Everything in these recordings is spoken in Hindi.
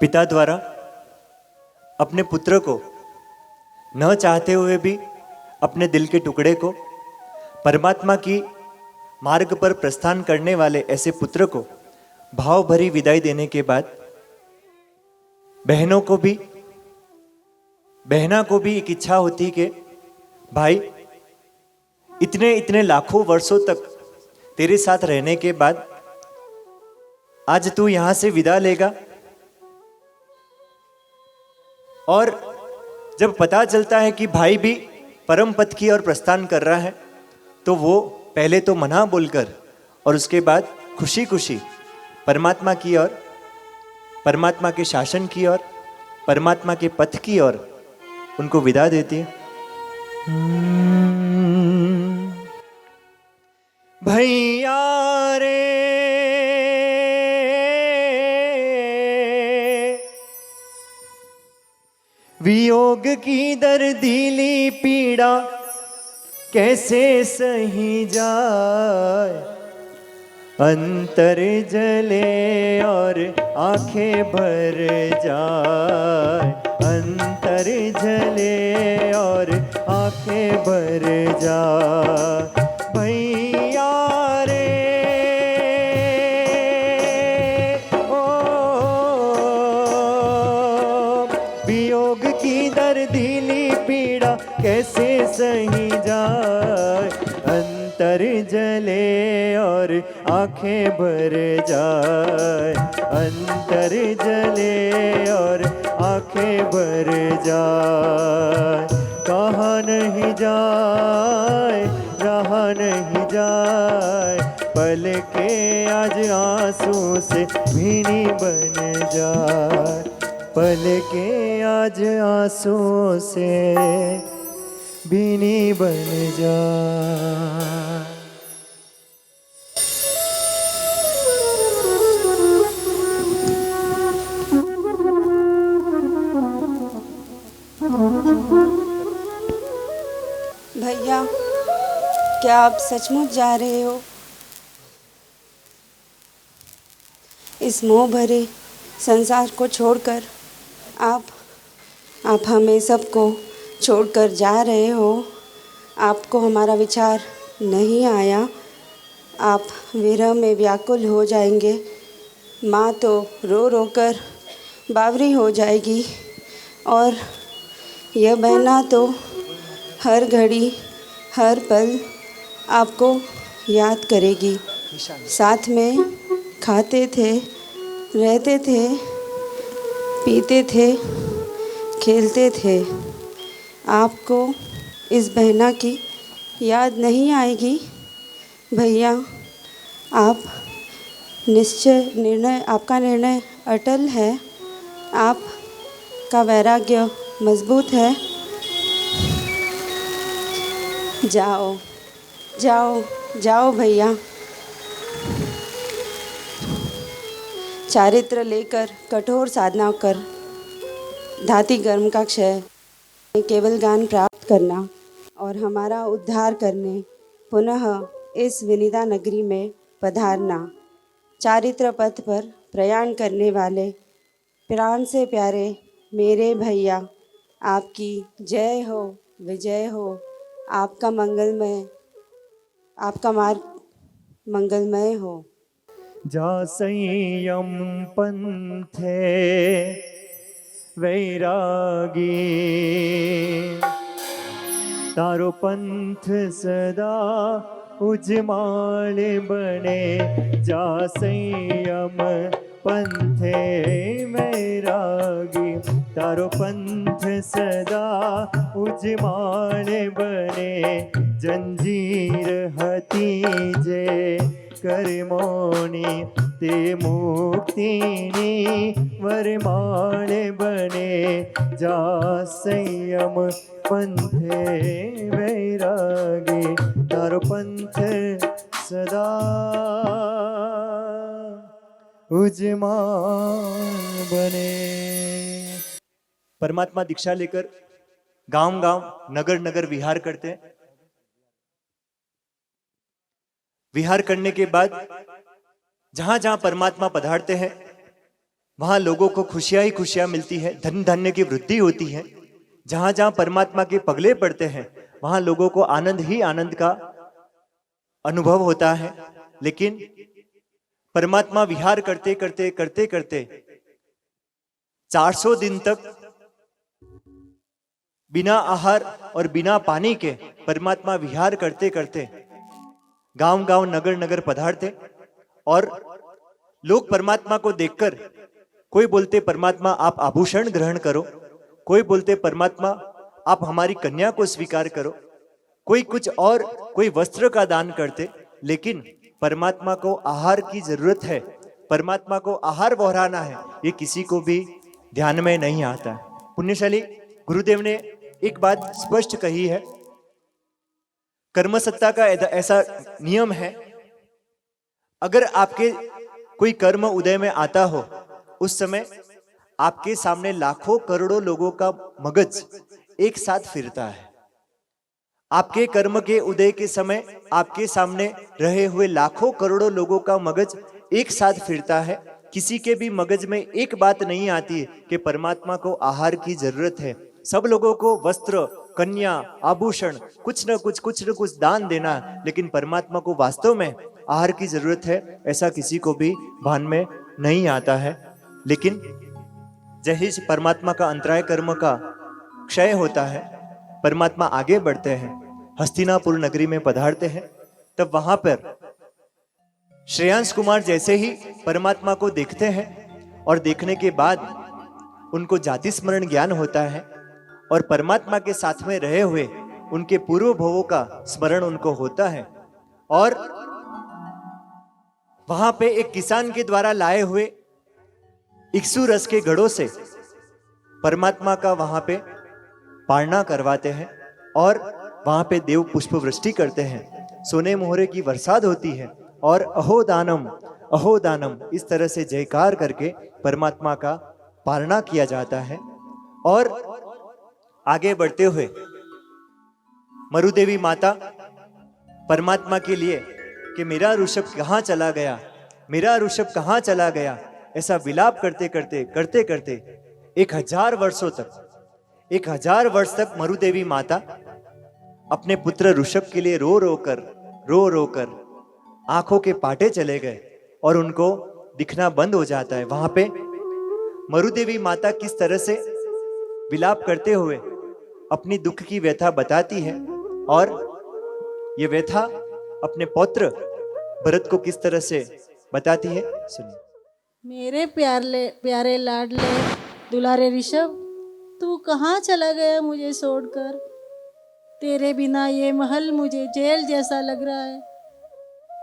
पिता द्वारा अपने पुत्र को न चाहते हुए भी अपने दिल के टुकड़े को परमात्मा की मार्ग पर प्रस्थान करने वाले ऐसे पुत्र को भाव भरी विदाई देने के बाद बहना को भी एक इच्छा होती कि भाई इतने इतने लाखों वर्षों तक तेरे साथ रहने के बाद आज तू यहां से विदा लेगा। और जब पता चलता है कि भाई भी परम पद की ओर प्रस्थान कर रहा है तो वो पहले तो मना बोलकर और उसके बाद खुशी खुशी परमात्मा की ओर, परमात्मा के शासन की ओर, परमात्मा के पथ की ओर उनको विदा देती है। भैया रे वियोग की दर्दीली पीड़ा कैसे सही जाए, अंतर जले और आंखें भर जाए, अंतर जले और आंखें भर जाए। भैया रे वियोग की दर्दीली पीड़ा कैसे सही जाए, अंतर जले और आंखें भर जाए, अंतर जले और आंखें भर जाए। कहाँ नहीं जाए रहा नहीं जाए, पल के आज आंसू से भीनी बन जाए, पल के आज आंसू से भीनी बन जाए। भैया, क्या आप सचमुच जा रहे हो? इस मोह भरे संसार को छोड़कर आप हमें सबको छोड़कर जा रहे हो। आपको हमारा विचार नहीं आया, आप विरह में व्याकुल हो जाएंगे। माँ तो रो रो कर बावरी हो जाएगी और यह बहना तो हर घड़ी हर पल आपको याद करेगी। साथ में खाते थे, रहते थे, पीते थे, खेलते थे। आपको इस बहना की याद नहीं आएगी? भैया, आपका निर्णय अटल है, आपका वैराग्य मजबूत है। जाओ जाओ जाओ भैया। चारित्र लेकर कठोर साधना कर धाति गर्म का क्षय, केवल ज्ञान प्राप्त करना और हमारा उद्धार करने पुनः इस विनिता नगरी में पधारना। चारित्र पथ पर प्रयाण करने वाले प्राण से प्यारे मेरे भैया, आपकी जय हो, विजय हो। आपका मार्ग मंगलमय हो। जा संयम पंथे वैरागी, तारो पंथ सदा उजमाल बने। जा संयम पंथे वैरागी, तारो पंथ सदा उजमाल बने। जंजीर हती जे करमोनी, ते मुक्तिनी वरमाल बने। जा संयम पंथे वैरागी, तारो पंथ सदा उजमाल बने। परमात्मा दीक्षा लेकर गांव गांव नगर नगर विहार करते हैं। विहार करने के बाद जहां जहां परमात्मा पधारते हैं वहां लोगों को खुशियां ही खुशियां मिलती है, धन धान्य की वृद्धि होती है। जहां जहां परमात्मा के पगले पड़ते हैं वहां लोगों को आनंद ही आनंद का अनुभव होता है। लेकिन परमात्मा विहार करते करते करते करते 400 दिन तक बिना आहार और बिना पानी के परमात्मा विहार करते करते गांव गांव नगर नगर पधारते। और लोग परमात्मा को देखकर कोई बोलते परमात्मा आप आभूषण ग्रहण करो, कोई बोलते परमात्मा आप हमारी कन्या को स्वीकार करो, कोई कुछ और, कोई वस्त्र का दान करते। लेकिन परमात्मा को आहार की जरूरत है, परमात्मा को आहार बहराना है, ये किसी को भी ध्यान में नहीं आता। पुण्यशाली गुरुदेव ने एक बात स्पष्ट कही है, कर्मसत्ता का ऐसा नियम है, अगर आपके कोई कर्म उदय में आता हो उस समय आपके सामने लाखों करोड़ों लोगों का मगज एक साथ फिरता है। आपके कर्म के उदय के समय आपके सामने रहे हुए लाखों करोड़ों लोगों का मगज एक साथ फिरता है। किसी के भी मगज में एक बात नहीं आती है कि परमात्मा को आहार की जरूरत है। सब लोगों को वस्त्र, कन्या, आभूषण, कुछ न कुछ दान देना, लेकिन परमात्मा को वास्तव में आहार की जरूरत है, ऐसा किसी को भी भान में नहीं आता है। लेकिन जही परमात्मा का अंतराय कर्म का क्षय होता है, परमात्मा आगे बढ़ते हैं, हस्तिनापुर नगरी में पधारते हैं, तब वहां पर श्रेयांश कुमार जैसे ही परमात्मा को देखते हैं और देखने के बाद उनको जाति स्मरण ज्ञान होता है और परमात्मा के साथ में रहे हुए उनके पूर्व भवों का स्मरण उनको होता है। और वहां पे एक किसान के द्वारा लाए हुए इक्सु रस के घड़ों से परमात्मा का वहां पे पारणा करवाते हैं और वहां पे देव पुष्प वृष्टि करते हैं, सोने मोहरे की बरसात होती है और अहो दानम इस तरह से जयकार करके परमात्मा का पारणा किया जाता है। और आगे बढ़ते हुए मरुदेवी माता परमात्मा के लिए कि मेरा ऋषभ कहाँ चला गया, मेरा ऋषभ कहाँ चला गया, ऐसा विलाप करते करते करते करते 1000 वर्षों तक 1000 वर्ष तक मरुदेवी माता अपने पुत्र ऋषभ के लिए रो रो कर आंखों के पाटे चले गए और उनको दिखना बंद हो जाता है। वहां पे मरुदेवी माता किस तरह से विलाप करते हुए अपनी दुख की व्यथा बताती है और ये व्यथा अपने पौत्र भरत को किस तरह से बताती है, सुनिए। मेरे प्यारे लाडले दुलारे ऋषभ, तू कहाँ चला गया मुझे छोड़कर। तेरे बिना ये महल मुझे जेल जैसा लग रहा है,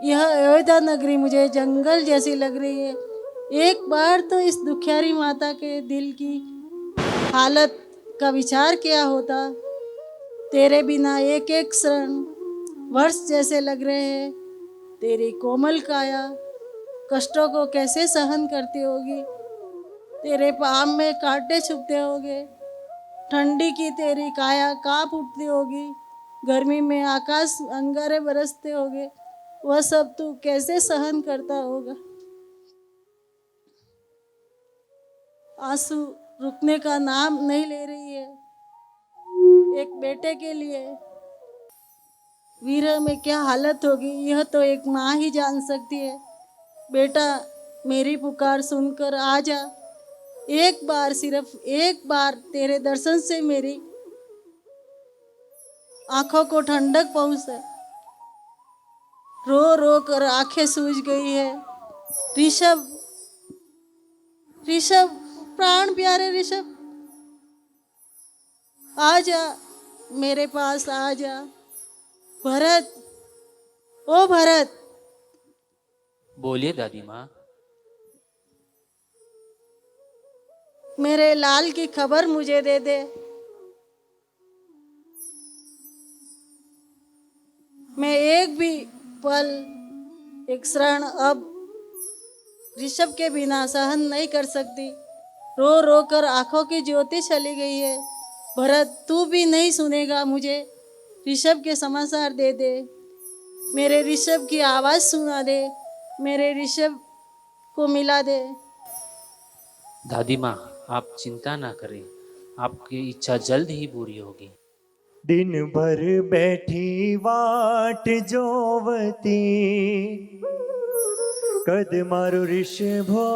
यह अयोध्या नगरी मुझे जंगल जैसी लग रही है। एक बार तो इस दुखियारी माता के दिल की हालत का विचार किया होता। तेरे बिना एक एक क्षण वर्ष जैसे लग रहे हैं। तेरी कोमल काया कष्टों को कैसे सहन करती होगी। तेरे पाँव में कांटे चुभते होंगे, ठंडी की तेरी काया कांप उठती होगी, गर्मी में आकाश अंगारे बरसते होंगे, वह सब तू कैसे सहन करता होगा। आंसू रुकने का नाम नहीं ले रही है। एक बेटे के लिए विरह में क्या हालत होगी यह तो एक माँ ही जान सकती है। बेटा, मेरी पुकार सुनकर आ जा। एक बार, सिर्फ एक बार तेरे दर्शन से मेरी आंखों को ठंडक पहुंचे। रो रो कर आंखें सूज गई है। ऋषभ, ऋषभ, प्राण प्यारे ऋषभ, आ जा, मेरे पास आ जा। भरत, ओ भरत। बोलिए दादी माँ। मेरे लाल की खबर मुझे दे दे। मैं एक भी पल, एक क्षण अब ऋषभ के बिना सहन नहीं कर सकती। रो रो कर आंखों की ज्योति चली गई है। भरत, तू भी नहीं सुनेगा मुझे। ऋषभ के समाचार दे दे, मेरे ऋषभ की आवाज़ सुना दे, मेरे ऋषभ को मिला दे। दादी माँ, आप चिंता ना करें, आपकी इच्छा जल्द ही पूरी होगी। दिन भर बैठी वाट जोवती, कद मारू ऋषभो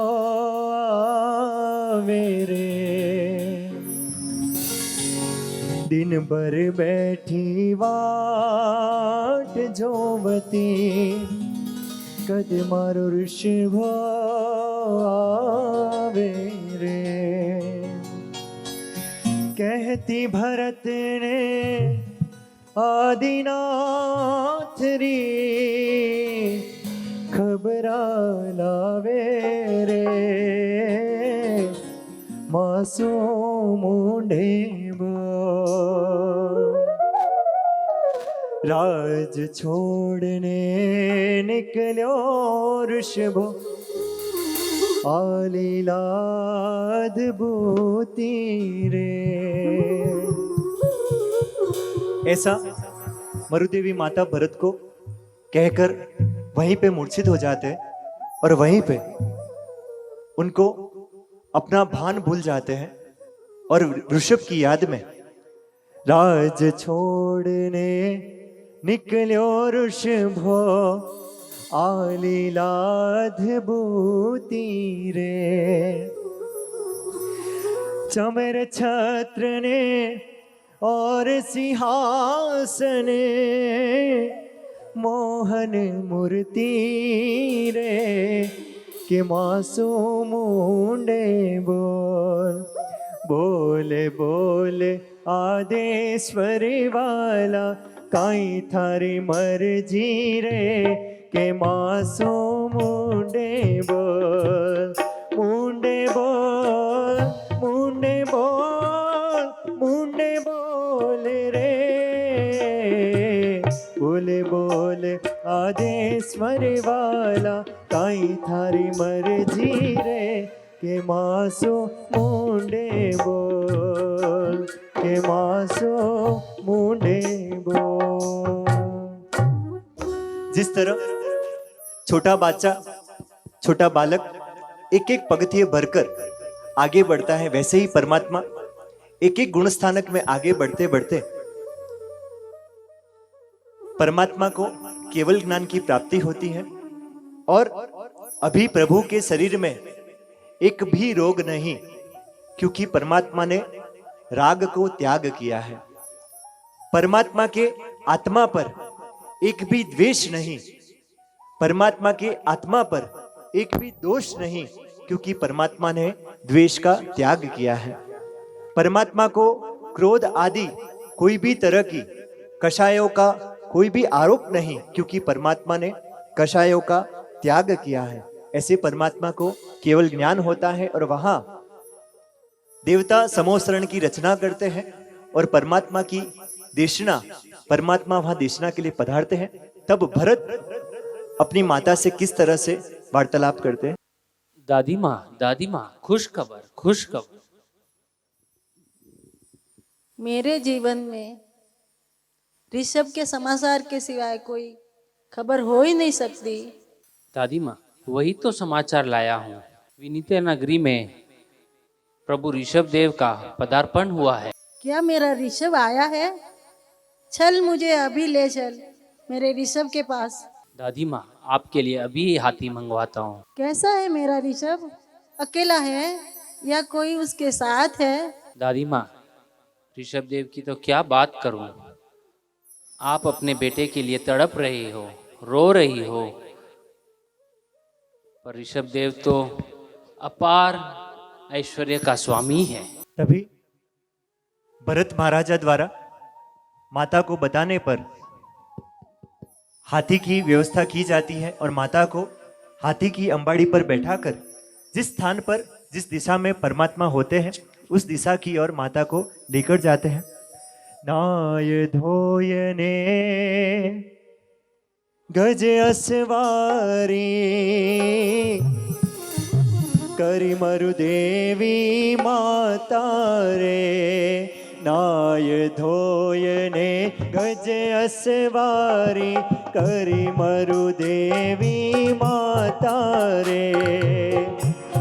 आवे रे। दिन भर बैठी वाट जोवती, कद मारू ऋषभो आवे रे। कहती भरत ने आदिनाथ री, खबरा लावे रे। मासूम मुंडे बो, राज छोड़ने निकलो ऋषभो, आलीलाद बूती रे। ऐसा मरुदेवी माता भरत को कहकर वहीं पे मूर्छित हो जाते हैं और वहीं पे उनको अपना भान भूल जाते हैं और ऋषभ की याद में राज छोड़ने निकलो ऋषभो, आलीलाध बूती रे। चमर छत्र ने और सिंहासन, मोहन मूर्ति रे। के मासूम मुंडे बोल, बोले बोले आदेश्वरी वाला, काई थारी मर्जी रे। के मासूम मुंडे बोल, मुंडे बोल, मुंडे बोल, मुंडे बोल रे। बोले बोले आदेश्वरी वाला, काई थारी मर्जी रे। के मासूम मुंडे बोल, के मासूम मुंडे बोल। जिस तरह छोटा बच्चा, छोटा बालक एक एक पगथिये भरकर आगे बढ़ता है, वैसे ही परमात्मा एक एक गुण स्थानक में आगे बढ़ते बढ़ते परमात्मा को केवल ज्ञान की प्राप्ति होती है। और अभी प्रभु के शरीर में एक भी रोग नहीं, क्योंकि परमात्मा ने राग को त्याग किया है। परमात्मा के आत्मा पर एक भी द्वेष नहीं, परमात्मा के आत्मा पर एक भी दोष नहीं, क्योंकि परमात्मा ने द्वेष का त्याग किया है। परमात्मा को क्रोध आदि कोई भी तरह की कषायों का कोई भी आरोप नहीं, क्योंकि परमात्मा ने कषायों का त्याग किया है। ऐसे परमात्मा को केवल ज्ञान होता है और वहां देवता समोसरण की रचना करते हैं और परमात्मा की देशना, परमात्मा वहां देशना के लिए पधारते हैं। तब भरत अपनी माता से किस तरह से वार्तालाप करते हैं। दादी माँ, खुश खबर, खुश खबर। मेरे जीवन में ऋषभ के समाचार के सिवाय कोई खबर हो ही नहीं सकती। दादी माँ, वही तो समाचार लाया हूँ। विनीता नगरी में प्रभु ऋषभ देव का पदार्पण हुआ है। क्या मेरा ऋषभ आया है? चल, मुझे अभी ले चल मेरे ऋषभ के पास। दादी माँ, आपके लिए अभी हाथी मंगवाता हूँ। कैसा है मेरा ऋषभ? अकेला है या कोई उसके साथ है? दादी माँ, ऋषभ देव की तो क्या बात करूँ। आप अपने बेटे के लिए तड़प रही हो, रो रही हो, पर ऋषभ देव तो अपार ऐश्वर्य का स्वामी है। तभी भरत महाराजा द्वारा माता को बताने पर हाथी की व्यवस्था की जाती है और माता को हाथी की अंबाड़ी पर बैठाकर जिस स्थान पर, जिस दिशा में परमात्मा होते हैं, उस दिशा की ओर माता को लेकर जाते हैं। नाय धोयने गज असवारी, करी मरुदेवी माता रे। नाय धोयने गज असवारी, करी मरुदेवी माता रे।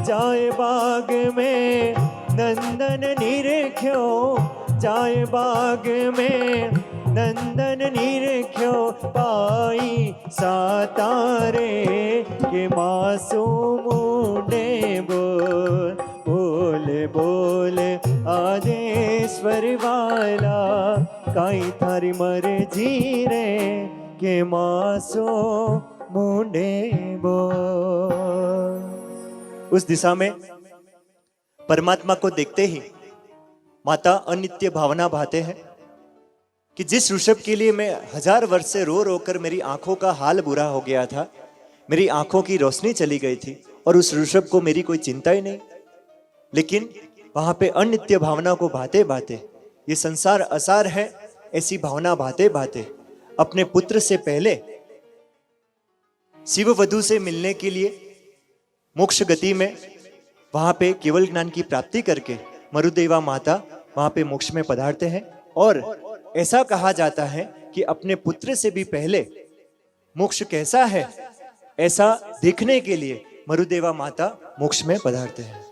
जाए बाग में नंदन निरख्यो, जाए बाग में नंदन निरख्यो, पाई सातारे के मासूम मुंडे बोल, बोले बोले आदेश्वर वाला, काई थारी मर्जी रे के मासूम मुंडे बोल। उस दिशा में परमात्मा को देखते ही माता अनित्य भावना भाते हैं कि जिस ऋषभ के लिए मैं 1000 वर्ष से रो रो कर मेरी आंखों का हाल बुरा हो गया था, मेरी आंखों की रोशनी चली गई थी और उस ऋषभ को मेरी कोई चिंता ही नहीं, लेकिन वहां पे अनित्य भावना को भाते भाते, ये संसार असार है ऐसी भावना भाते भाते अपने पुत्र से पहले शिव वधु से मिलने के लिए मोक्ष गति में वहां पे केवल ज्ञान की प्राप्ति करके मरुदेवा माता वहां पे मोक्ष में पधारते हैं। और ऐसा कहा जाता है कि अपने पुत्र से भी पहले मोक्ष कैसा है ऐसा देखने के लिए मरुदेवा माता मोक्ष में पधारते हैं।